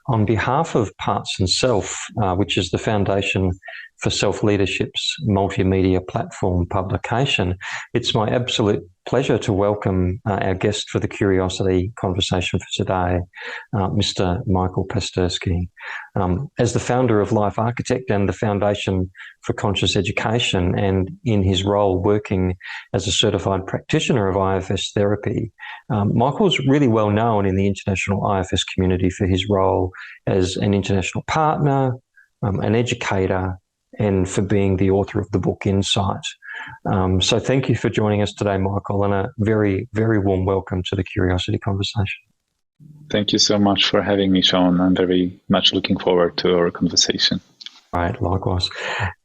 on behalf of Parts and Self, which is the Foundation for Self-Leadership's multimedia platform publication, it's my absolute pleasure to welcome our guest for the Curiosity conversation for today, Mr. Michael Pasterski. As the founder of Life Architect and the Foundation for Conscious Education, and in his role working as a certified practitioner of IFS therapy, Michael's really well known in the international IFS community for his role as an international partner, an educator, and for being the author of the book Insight. So thank you for joining us today, Michael, and a very, very warm welcome to the Curiosity conversation. Thank you so much for having me, Shaun. I'm very much looking forward to our conversation. Right, likewise.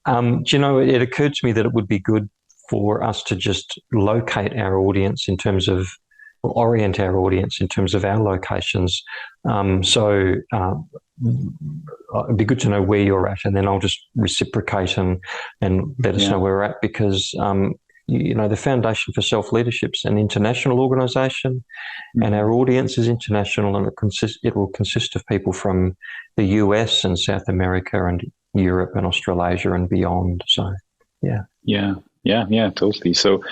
Do you know, it occurred to me that it would be good for us to just locate our audience in terms of, or orient our audience in terms of our locations. It'd be good to know where you're at, and then I'll just reciprocate and let us know where we're at, because the Foundation for Self-Leadership's an international organisation, and our audience is international, and it will consist of people from the US and South America and Europe and Australasia and beyond. So, totally. So,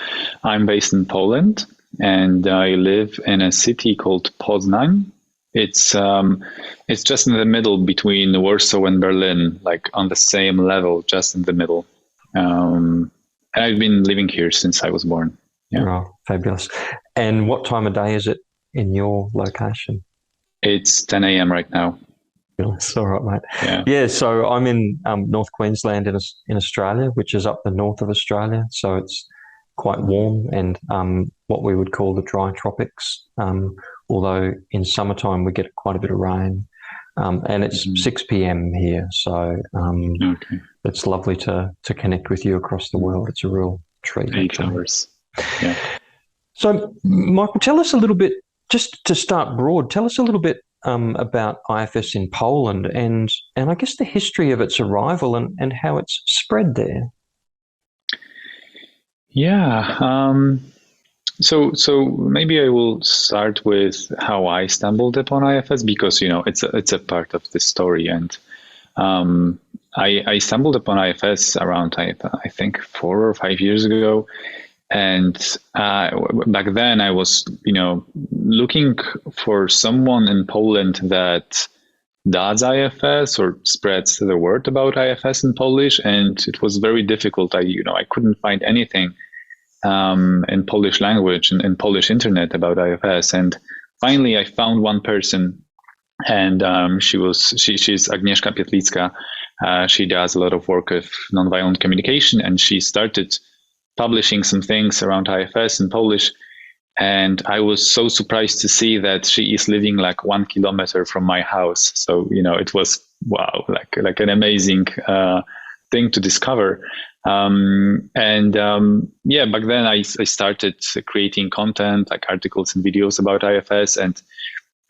I'm based in Poland, and I live in a city called Poznań. It's just in the middle between Warsaw and Berlin, like on the same level, just in the middle. And I've been living here since I was born. Yeah. Oh, fabulous. And what time of day is it in your location? It's 10 a.m. right now. It's all right, mate. Yeah, so I'm in North Queensland in Australia, which is up the north of Australia. So it's quite warm and what we would call the dry tropics. Although in summertime we get quite a bit of rain, and it's 6 p.m. here, so it's lovely to connect with you across the world. It's a real treat. 8 hours. Yeah. So, Michael, tell us a little bit, just to start broad, tell us a little bit about IFS in Poland and I guess the history of its arrival and how it's spread there. Yeah. So maybe I will start with how I stumbled upon IFS, because it's a part of the story, and I stumbled upon IFS around I think 4 or 5 years ago, and back then I was looking for someone in Poland that does IFS or spreads the word about IFS in Polish, and it was very difficult. I couldn't find anything in Polish language and in Polish internet about IFS, and finally I found one person, and she's Agnieszka Pietlicka. She does a lot of work with nonviolent communication, and she started publishing some things around IFS in Polish, and I was so surprised to see that she is living like 1 kilometer from my house. So it was like an amazing thing to discover. Back then I started creating content, like articles and videos about IFS, and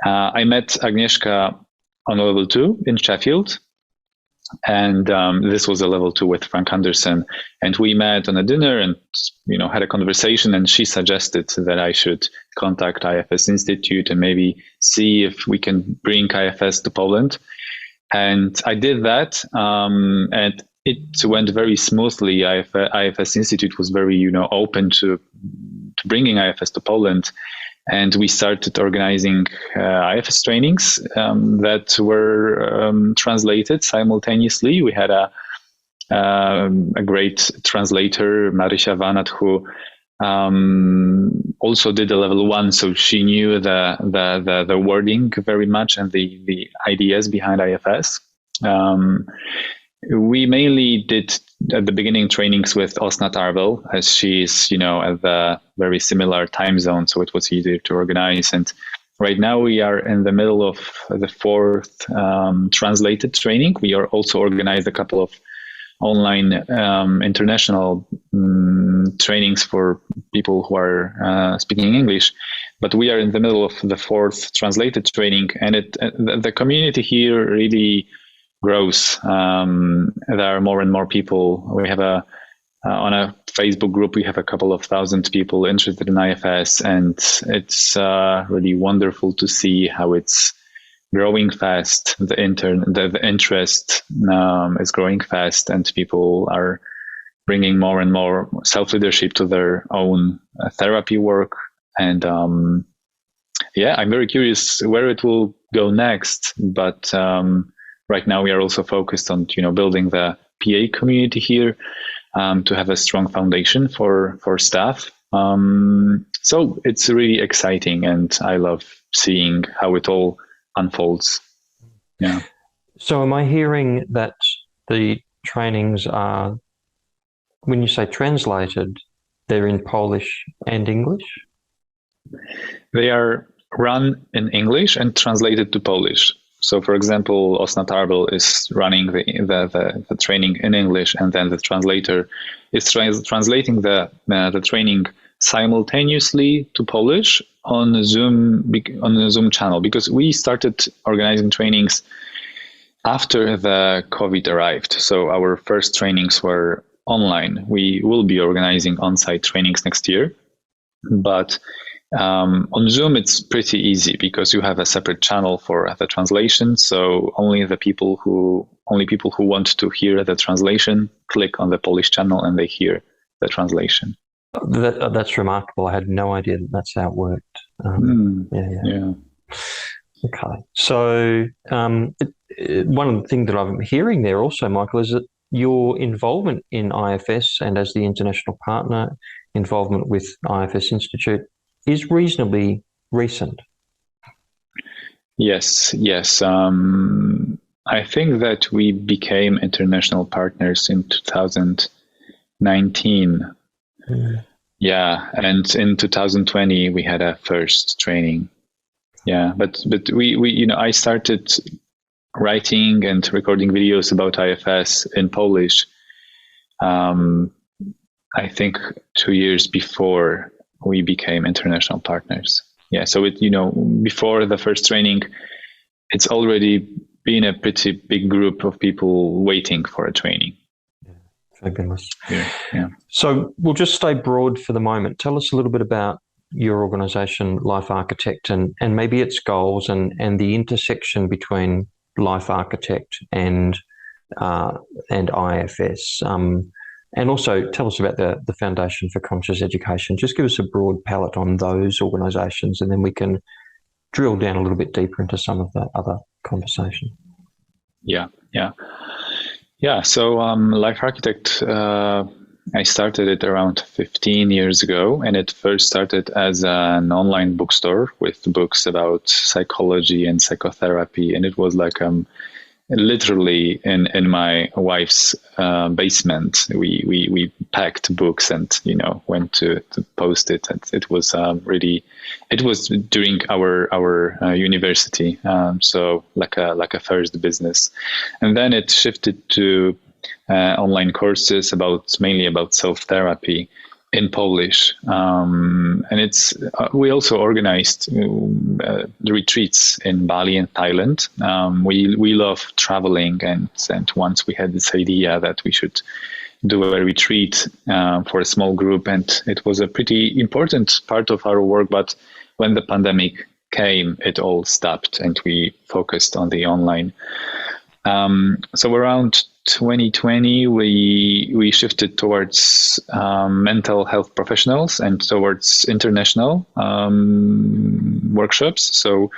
I met Agnieszka on a level 2 in Sheffield, and this was a level 2 with Frank Anderson, and we met on a dinner and had a conversation, and she suggested that I should contact IFS Institute and maybe see if we can bring IFS to Poland, and I did that, and it went very smoothly. IFS Institute was very, open to bringing IFS to Poland, and we started organizing IFS trainings that were translated simultaneously. We had a great translator, Marysia Vanat, who also did a level 1, so she knew the wording very much and the ideas behind IFS. We mainly did at the beginning trainings with Osnat Arvel, as she's, at the very similar time zone, so it was easier to organize. And right now we are in the middle of the 4th translated training. We are also organized a couple of online international trainings for people who are speaking English. But we are in the middle of the 4th translated training, and the community here really grows. There are more and more people. We have on a Facebook group, we have a couple of thousand people interested in IFS, and it's really wonderful to see how it's growing fast. The interest is growing fast, and people are bringing more and more self-leadership to their own therapy work. And I'm very curious where it will go next. But right now we are also focused on building the PA community here, to have a strong foundation for staff. So it's really exciting, and I love seeing how it all unfolds. Yeah. So am I hearing that the trainings are, when you say translated, they're in Polish and English? They are run in English and translated to Polish. So, for example, Osna Tarbel is running the training in English, and then the translator is translating the training simultaneously to Polish on the Zoom channel, because we started organizing trainings after the COVID arrived. So our first trainings were online. We will be organizing on-site trainings next year, but on Zoom, it's pretty easy because you have a separate channel for the translation. So only people who want to hear the translation click on the Polish channel and they hear the translation. That's remarkable. I had no idea that's how it worked. Yeah. Okay. So one of the things that I'm hearing there also, Michael, is that your involvement in IFS and as the international partner, involvement with IFS Institute is reasonably recent. Yes. I think that we became international partners in 2019. Yeah, and in 2020 we had a first training. Yeah, but we I started writing and recording videos about IFS in Polish. I think 2 years before we became international partners. Yeah, so before the first training, it's already been a pretty big group of people waiting for a training. Fabulous. Yeah. So we'll just stay broad for the moment. Tell us a little bit about your organisation, Life Architect, and maybe its goals and the intersection between Life Architect and IFS. And also tell us about the Foundation for Conscious Education. Just give us a broad palette on those organisations, and then we can drill down a little bit deeper into some of the other conversation. Yeah. So Life Architect, I started it around 15 years ago, and it first started as an online bookstore with books about psychology and psychotherapy, and it was like literally in my wife's basement. We packed books and went to post it, and it was during our university, so like a first business, and then it shifted to online courses mainly about self-therapy in Polish, and we also organized retreats in Bali and Thailand. We love traveling, and once we had this idea that we should do a retreat for a small group, and it was a pretty important part of our work. But when the pandemic came, it all stopped, and we focused on the online. So around 2020, we shifted towards mental health professionals and towards international workshops. So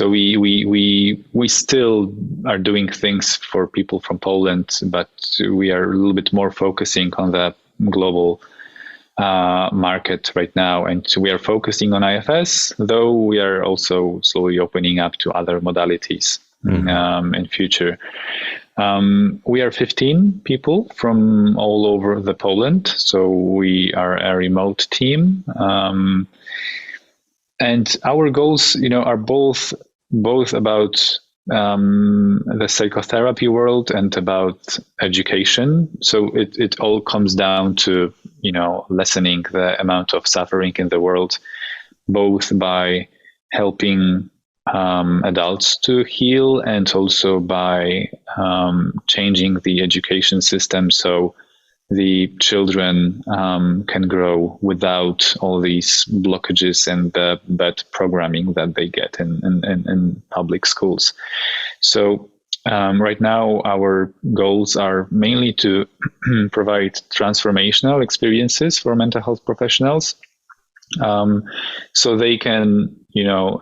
we still are doing things for people from Poland, but we are a little bit more focusing on the global market right now, and we are focusing on IFS, though we are also slowly opening up to other modalities in future. We are 15 people from all over the Poland, so we are a remote team, and our goals, are both about the psychotherapy world and about education. So it all comes down to lessening the amount of suffering in the world, both by helping adults to heal, and also by changing the education system so the children can grow without all these blockages and the bad programming that they get in public schools. So right now, our goals are mainly to provide transformational experiences for mental health professionals, so they can,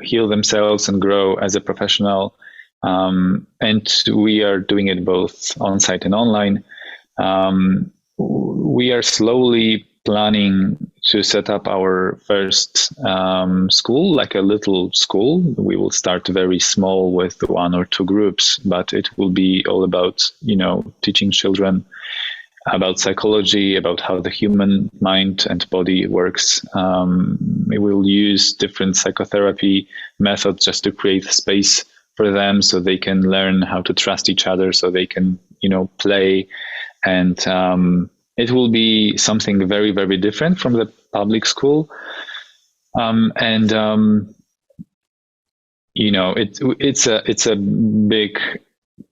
heal themselves and grow as a professional. And we are doing it both on-site and online. We are slowly planning to set up our first school, like a little school. We will start very small with 1 or 2 groups, but it will be all about, teaching children about psychology, about how the human mind and body works. We will use different psychotherapy methods just to create space for them so they can learn how to trust each other, so they can, play. And it will be something very, very different from the public school. It's a big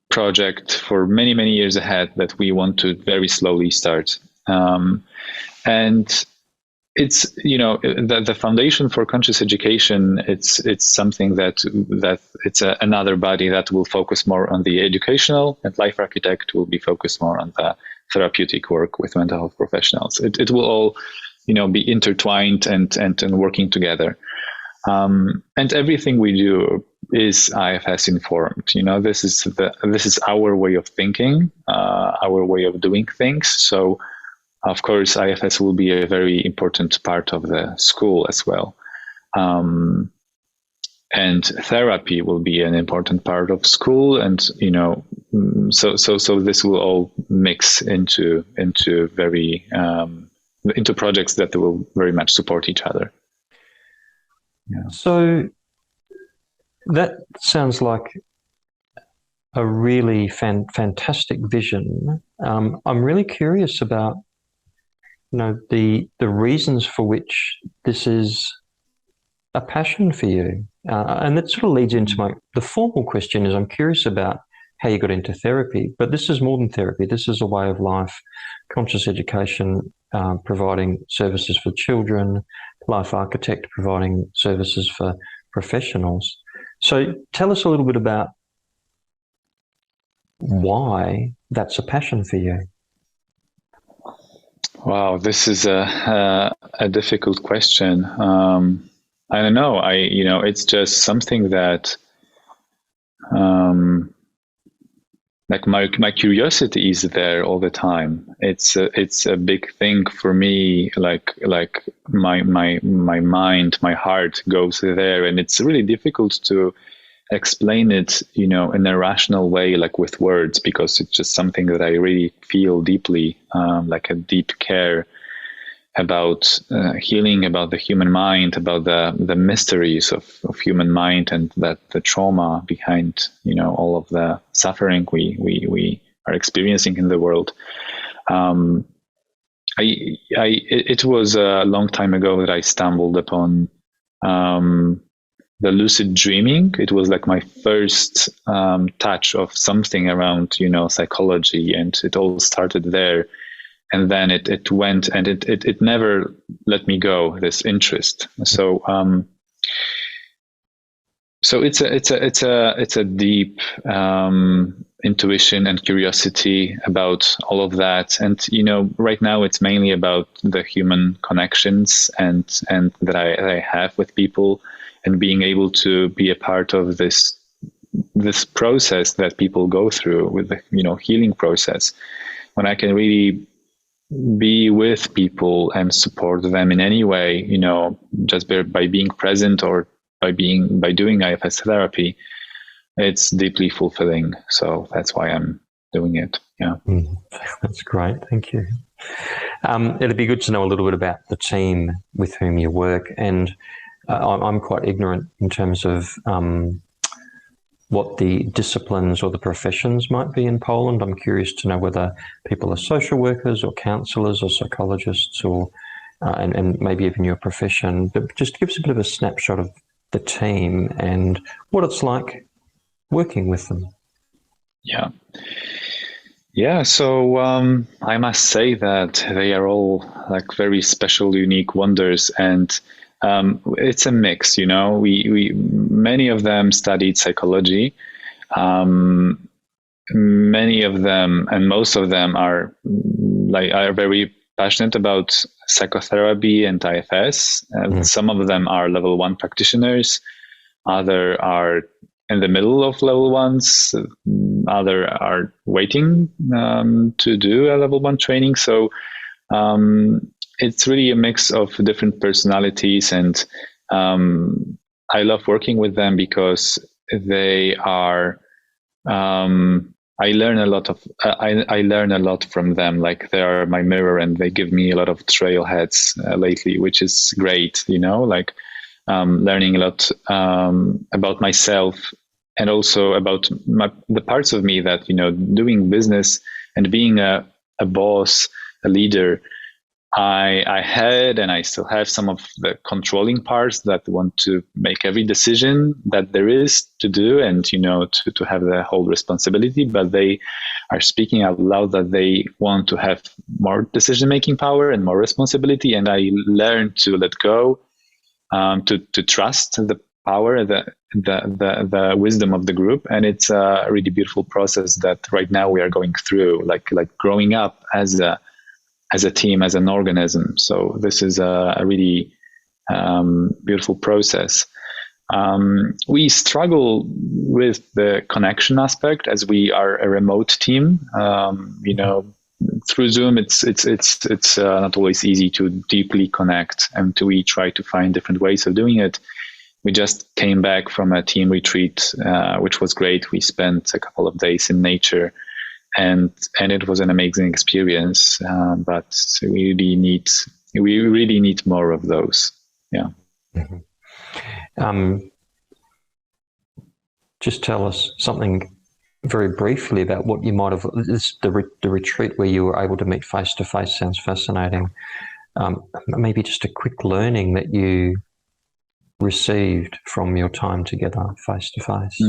project for many, many years ahead that we want to very slowly start. And it's, the foundation for conscious education, it's something that it's another body that will focus more on the educational, and Life Architect will be focused more on the therapeutic work with mental health professionals. It will all, be intertwined and working together. And everything we do is IFS informed. This is our way of thinking, our way of doing things. So, of course, IFS will be a very important part of the school as well. And therapy will be an important part of school. And, so this will all mix into very, into projects that will very much support each other. Yeah. So that sounds like a really fantastic vision. I'm really curious about, the reasons for which this is a passion for you. And that sort of leads into the formal question is, I'm curious about how you got into therapy, but this is more than therapy. This is a way of life, conscious education, providing services for children, Life Architect providing services for professionals. So tell us a little bit about why that's a passion for you. Wow, this is a difficult question. I don't know. It's just something that, like my curiosity is there all the time. It's a big thing for me. Like my mind, my heart goes there, and it's really difficult to explain it, in a rational way, like with words, because it's just something that I really feel deeply, like a deep care about healing, about the human mind, about the mysteries of human mind, and that the trauma behind, all of the suffering we are experiencing in the world. It was a long time ago that I stumbled upon the lucid dreaming. It was like my first touch of something around, psychology, and it all started there. And then it went, and it never let me go, this interest. So it's a deep intuition and curiosity about all of that. And right now it's mainly about the human connections and that I have with people, and being able to be a part of this process that people go through with the healing process, when I can really be with people and support them in any way, just by being present or by doing IFS therapy. It's deeply fulfilling. So that's why I'm doing it. Yeah. That's great. Thank you. It'd be good to know a little bit about the team with whom you work. And I'm quite ignorant in terms of what the disciplines or the professions might be in Poland. I'm curious to know whether people are social workers or counsellors or psychologists, or and maybe even your profession. But just give us a bit of a snapshot of the team and what it's like working with them. Yeah, so I must say that they are all like very special, unique wonders, and it's a mix. We many of them studied psychology. Many of them, and most of them, are very passionate about psychotherapy and IFS. Some of them are level 1 practitioners. Other are in the middle of level 1s. Other are waiting to do a level 1 training. So it's really a mix of different personalities, and I love working with them because they are. I learn a lot I learn a lot from them. Like, they are my mirror, and they give me a lot of trailheads lately, which is great. Like learning a lot about myself, and also about the parts of me that doing business and being a boss, a leader. I had, and I still have, some of the controlling parts that want to make every decision that there is to do, and to have the whole responsibility. But they are speaking out loud that they want to have more decision-making power and more responsibility. And I learned to let go, to trust the power, the wisdom of the group. And it's a really beautiful process that right now we are going through, like growing up as a team, as an organism. So this is a really beautiful process. We struggle with the connection aspect, as we are a remote team. Through Zoom, it's not always easy to deeply connect, and we try to find different ways of doing it. We just came back from a team retreat, which was great. We spent a couple of days in nature, and it was an amazing experience. But we really need more of those. Yeah. Mm-hmm. Just tell us something very briefly about what you might have. The retreat where you were able to meet face to face sounds fascinating. Maybe just a quick learning that you received from your time together face to face.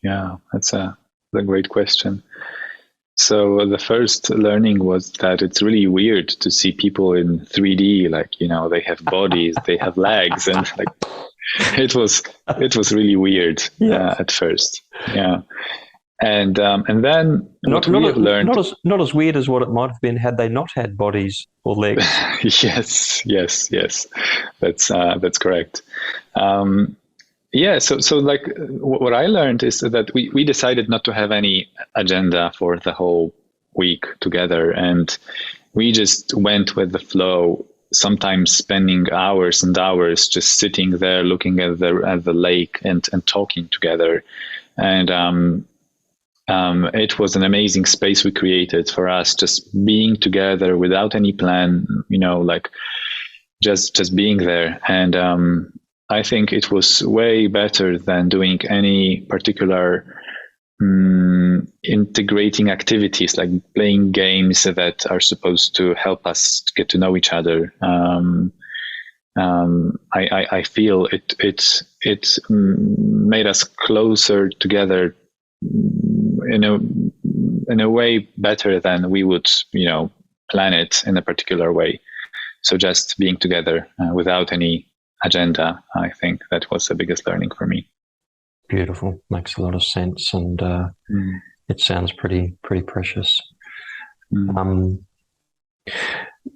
Yeah, that's a great question. So the first learning was that it's really weird to see people in 3D, like, they have bodies, they have legs, and like it was really weird at first. Yeah. And then what we have learned, not as weird as what it might have been had they not had bodies or legs. yes, that's correct. So like what I learned is that we decided not to have any agenda for the whole week together, and we just went with the flow, sometimes spending hours and hours just sitting there looking at the lake and talking together. And it was an amazing space we created for us, just being together without any plan, like just being there. And I think it was way better than doing any particular integrating activities, like playing games that are supposed to help us get to know each other. I feel it made us closer together in a way better than we would plan it in a particular way. So just being together without any agenda, I think that was the biggest learning for me. Beautiful, makes a lot of sense, and it sounds pretty precious.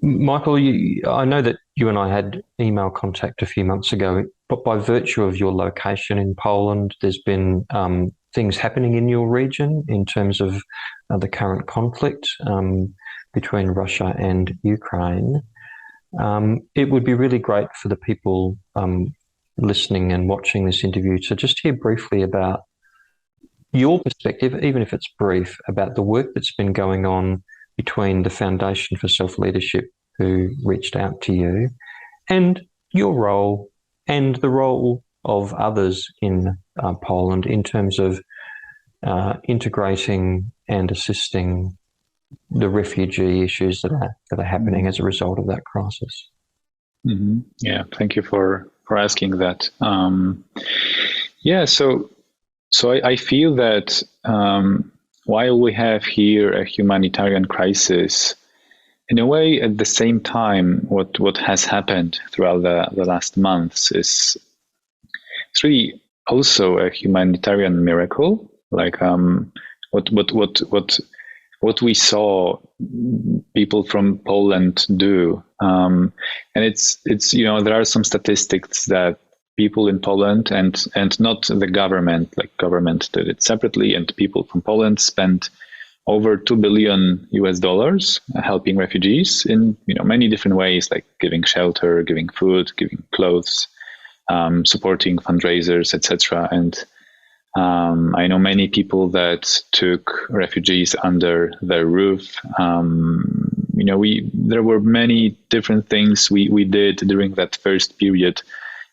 Michael, I know that you and I had email contact a few months ago, but by virtue of your location in Poland, there's been things happening in your region in terms of the current conflict between Russia and Ukraine. It would be really great for the people listening and watching this interview to just hear briefly about your perspective, even if it's brief, about the work that's been going on between the Foundation for Self-Leadership, who reached out to you, and your role and the role of others in Poland in terms of integrating and assisting the refugee issues that are happening as a result of that crisis. Mm-hmm. Yeah, thank you for asking that. So I feel that while we have here a humanitarian crisis, in a way, at the same time, what has happened throughout the last months is it's really also a humanitarian miracle. Like what we saw people from Poland do, and it's there are some statistics that people in Poland and not the government, like government did it separately, and people from Poland spent over $2 billion US helping refugees in many different ways, like giving shelter, giving food, giving clothes, supporting fundraisers, etc. And I know many people that took refugees under their roof. There were many different things we did during that first period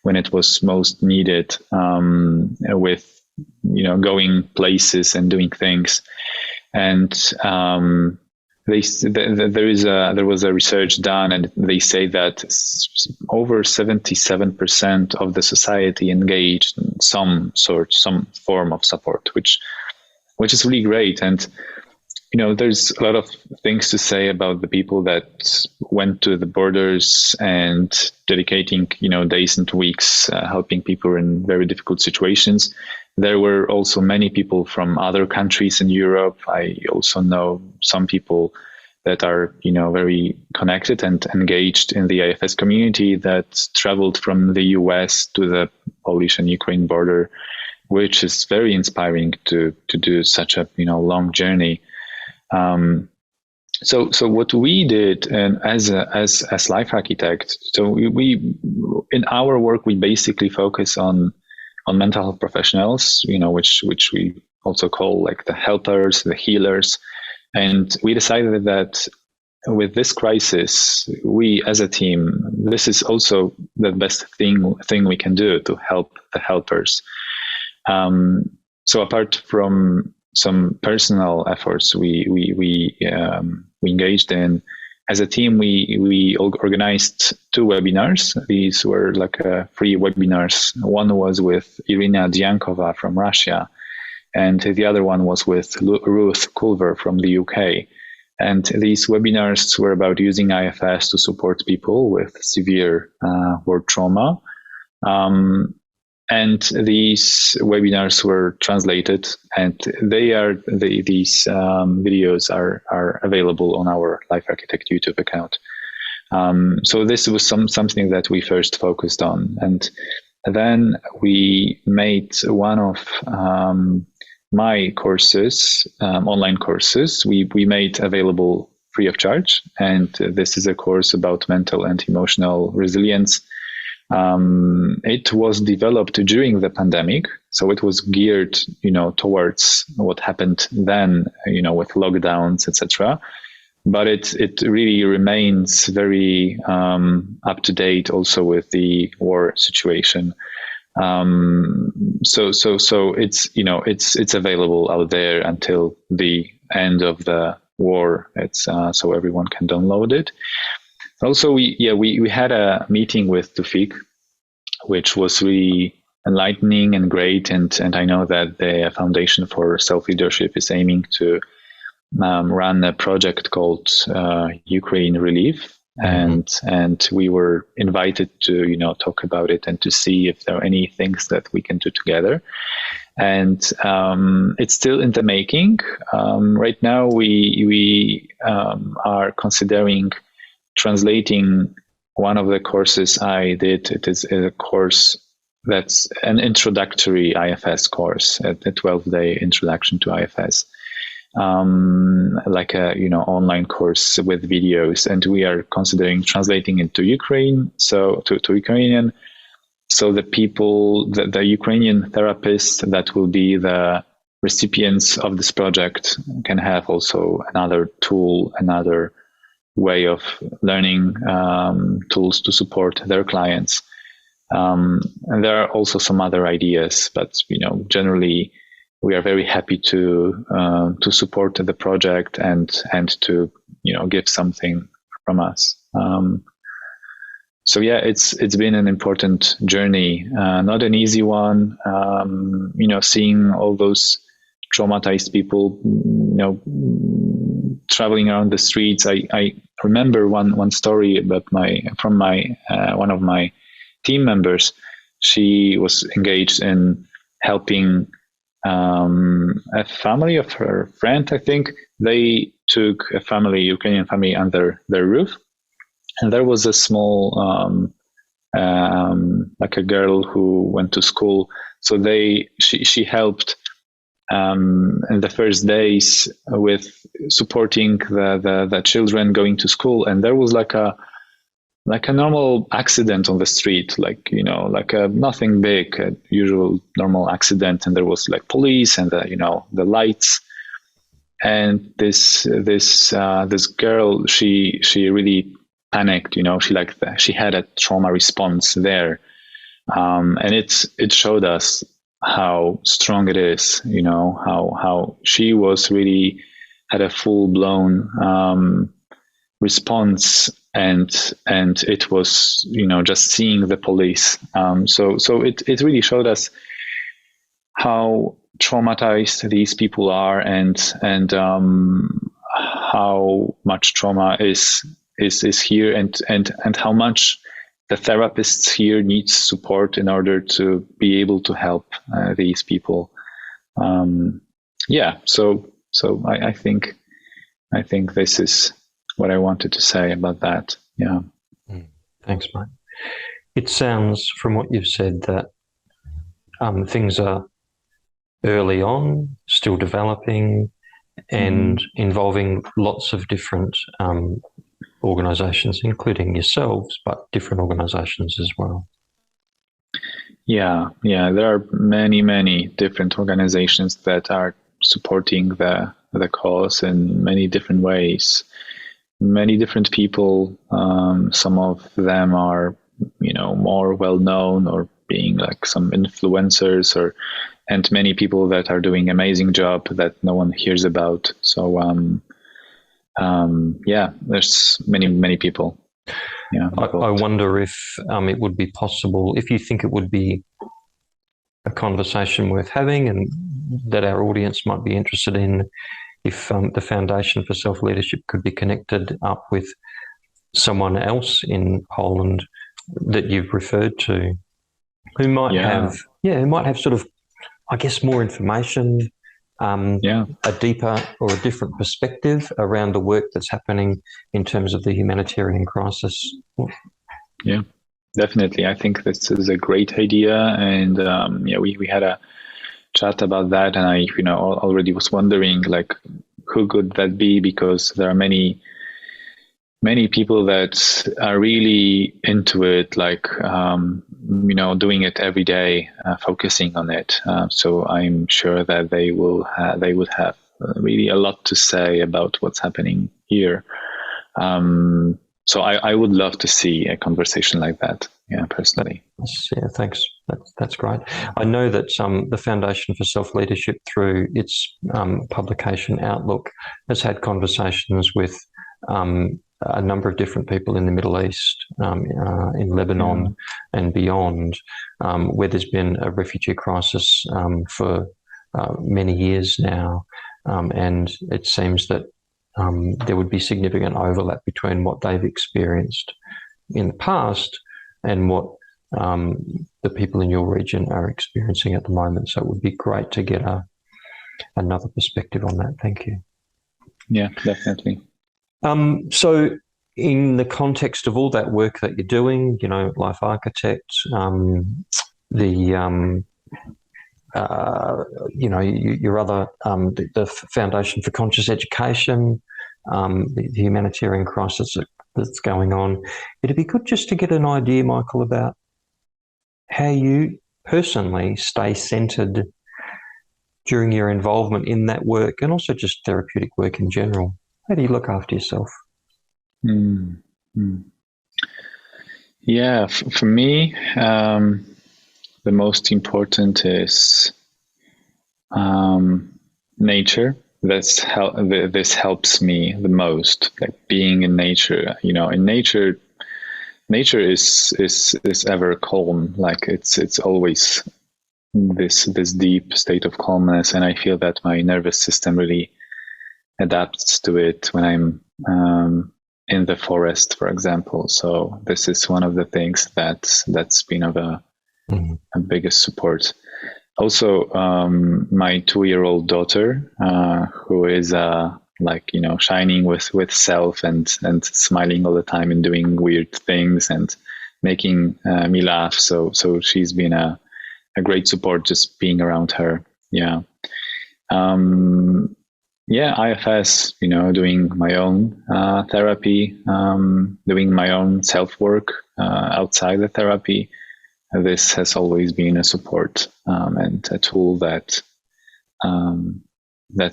when it was most needed, with going places and doing things. And there was a research done, and they say that over 77% of the society engaged in some form of support, which is really great. And there's a lot of things to say about the people that went to the borders and dedicating days and weeks helping people in very difficult situations. There were also many people from other countries in Europe. I also know some people that are, very connected and engaged in the IFS community that traveled from the US to the Polish and Ukraine border, which is very inspiring to do such a, long journey. So what we did, and as Life Architect, so we in our work we basically focus on mental health professionals, which we also call like the helpers, the healers. And we decided that with this crisis, we as a team, this is also the best thing we can do to help the helpers. So apart from some personal efforts we engaged in, as a team, we organized 2 webinars. These were like free webinars. One was with Irina Dyankova from Russia, and the other one was with Ruth Culver from the UK. And these webinars were about using IFS to support people with severe war trauma. And these webinars were translated, and these videos are available on our Life Architect YouTube account. So this was something that we first focused on, and then we made one of my courses, online courses. We made available free of charge, and this is a course about mental and emotional resilience. It was developed during the pandemic, so it was geared, towards what happened then, with lockdowns, etc. But it really remains very up to date, also with the war situation. So it's it's available out there until the end of the war. It's so everyone can download it. Also, we had a meeting with Tufik, which was really enlightening and great. And I know that the Foundation for Self-Leadership is aiming to run a project called Ukraine Relief. And we were invited to, talk about it and to see if there are any things that we can do together. And it's still in the making. Right now, we are considering translating one of the courses I did. It is a course that's an introductory IFS course, a 12-day introduction to IFS, like a online course with videos, and we are considering translating it to Ukraine, so to Ukrainian, so the people, the Ukrainian therapists that will be the recipients of this project can have also another tool, another way of learning, tools to support their clients. And there are also some other ideas, but generally we are very happy to support the project and to give something from us. So yeah, it's been an important journey, not an easy one. Seeing all those traumatized people, traveling around the streets. I remember one story about from one of my team members. She was engaged in helping a family of her friend. I think they took a Ukrainian family under their roof, and there was a small like a girl who went to school. So she helped in the first days with supporting the children going to school, and there was like a normal accident on the street, like nothing big, a usual normal accident, and there was like police and the lights, and this girl, she really panicked, she had a trauma response there, and it showed us how strong it is, how she was really had a full-blown response, and it was just seeing the police, so it really showed us how traumatized these people are, and how much trauma is here, and how much the therapists here needs support in order to be able to help these people. So I think this is what I wanted to say about that. Yeah. Thanks, mate. It sounds from what you've said that things are early on, still developing, and involving lots of different organizations, including yourselves, but different organizations as well. Yeah, there are many different organizations that are supporting the cause in many different ways. Many different people. Some of them are, more well known, or being like some influencers, and many people that are doing amazing job that no one hears about. So there's many people. Yeah, I wonder if it would be possible, if you think it would be a conversation worth having and that our audience might be interested in, if the Foundation for Self-Leadership could be connected up with someone else in Poland that you've referred to, who might have sort of, I guess, more information, a deeper or a different perspective around the work that's happening in terms of the humanitarian crisis. Yeah, definitely. I think this is a great idea, and we had a chat about that, and I already was wondering, like, who could that be, because there are many people that are really into it, like doing it every day, focusing on it. So I'm sure that they would have really a lot to say about what's happening here. So I would love to see a conversation like that. Yeah, personally. Yeah, thanks. That's great. I know that the Foundation for Self-Leadership, through its publication Outlook, has had conversations with a number of different people in the Middle East, in Lebanon and beyond, where there's been a refugee crisis for many years now, and it seems that there would be significant overlap between what they've experienced in the past and what the people in your region are experiencing at the moment. So it would be great to get another perspective on that. Thank you. Yeah, definitely. So in the context of all that work that you're doing, Life Architect, your other, the Foundation for Conscious Education, the humanitarian crisis that's going on, it'd be good just to get an idea, Michael, about how you personally stay centered during your involvement in that work, and also just therapeutic work in general. How do you look after yourself? Yeah, for me, the most important is nature. This helps me the most, like being in nature. In nature is ever calm. Like it's always this deep state of calmness, and I feel that my nervous system really adapts to it when I'm in the forest, for example. So this is one of the things that's been of a biggest support. Also, my 2-year-old daughter, who is shining with self and smiling all the time and doing weird things and making me laugh. So she's been a great support just being around her. Yeah. IFS, doing my own therapy, doing my own self-work outside the therapy. This has always been a support and a tool that's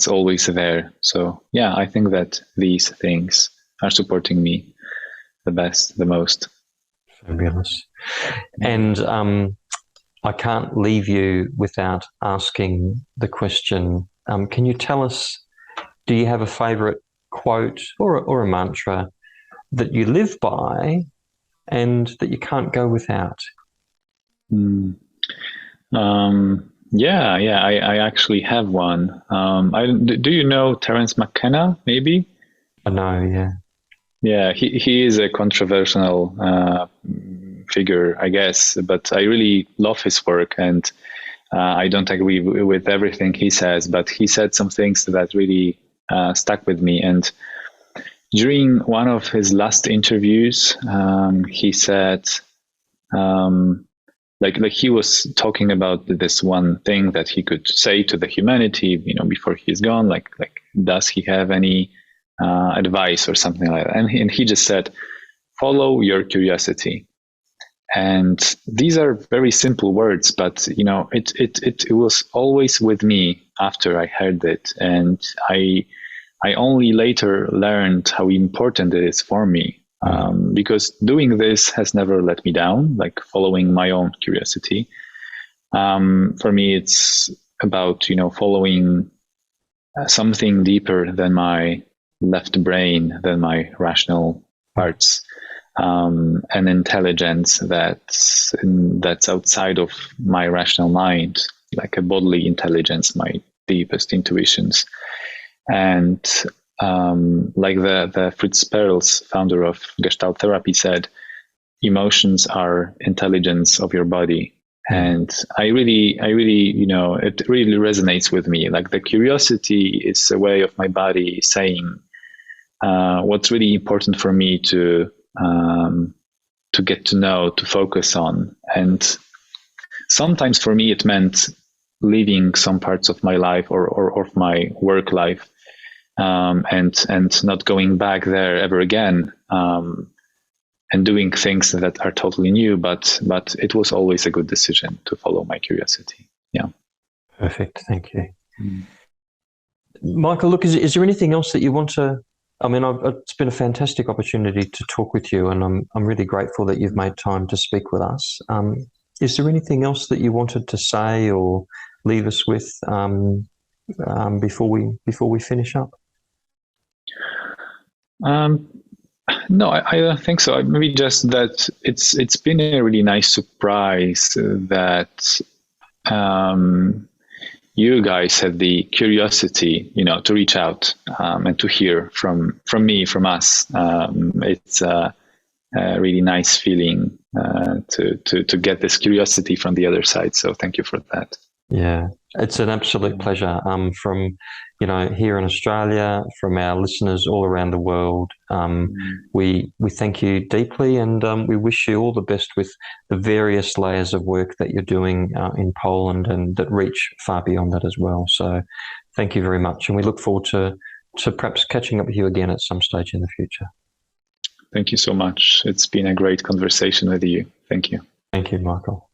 always there. So yeah, I think that these things are supporting me the best, the most. Fabulous. And I can't leave you without asking the question, can you tell us, do you have a favorite quote or a mantra that you live by and that you can't go without? I actually have one. Do you know Terence McKenna, maybe? I know, yeah. Yeah, he is a controversial figure, I guess, but I really love his work, and I don't agree with everything he says, but he said some things that really stuck with me. And during one of his last interviews, he said, like he was talking about this one thing that he could say to the humanity, before he's gone, like does he have any advice or something like that? And he just said, follow your curiosity. And these are very simple words, but it was always with me after I heard it, and I only later learned how important it is for me, because doing this has never let me down. Like following my own curiosity, for me, it's about following something deeper than my left brain, than my rational parts. An intelligence that's outside of my rational mind, like a bodily intelligence, my deepest intuitions. And like the Fritz Perls, founder of Gestalt therapy, said, emotions are intelligence of your body. And I really, it really resonates with me. Like the curiosity is a way of my body saying what's really important for me to get to know, to focus on. And sometimes for me, it meant leaving some parts of my life or of my work life, and not going back there ever again, and doing things that are totally new. But it was always a good decision to follow my curiosity. Yeah. Perfect. Thank you. Michael, look, is there anything else that you want to, it's been a fantastic opportunity to talk with you, and I'm really grateful that you've made time to speak with us. Is there anything else that you wanted to say or leave us with before we finish up? No, I don't think so. Maybe just that it's been a really nice surprise that you guys had the curiosity, to reach out and to hear from me, from us. It's a really nice feeling to get this curiosity from the other side. So thank you for that. Yeah, it's an absolute pleasure. From here in Australia, from our listeners all around the world, we thank you deeply, and we wish you all the best with the various layers of work that you're doing in Poland, and that reach far beyond that as well. So, thank you very much, and we look forward to perhaps catching up with you again at some stage in the future. Thank you so much. It's been a great conversation with you. Thank you. Thank you, Michael.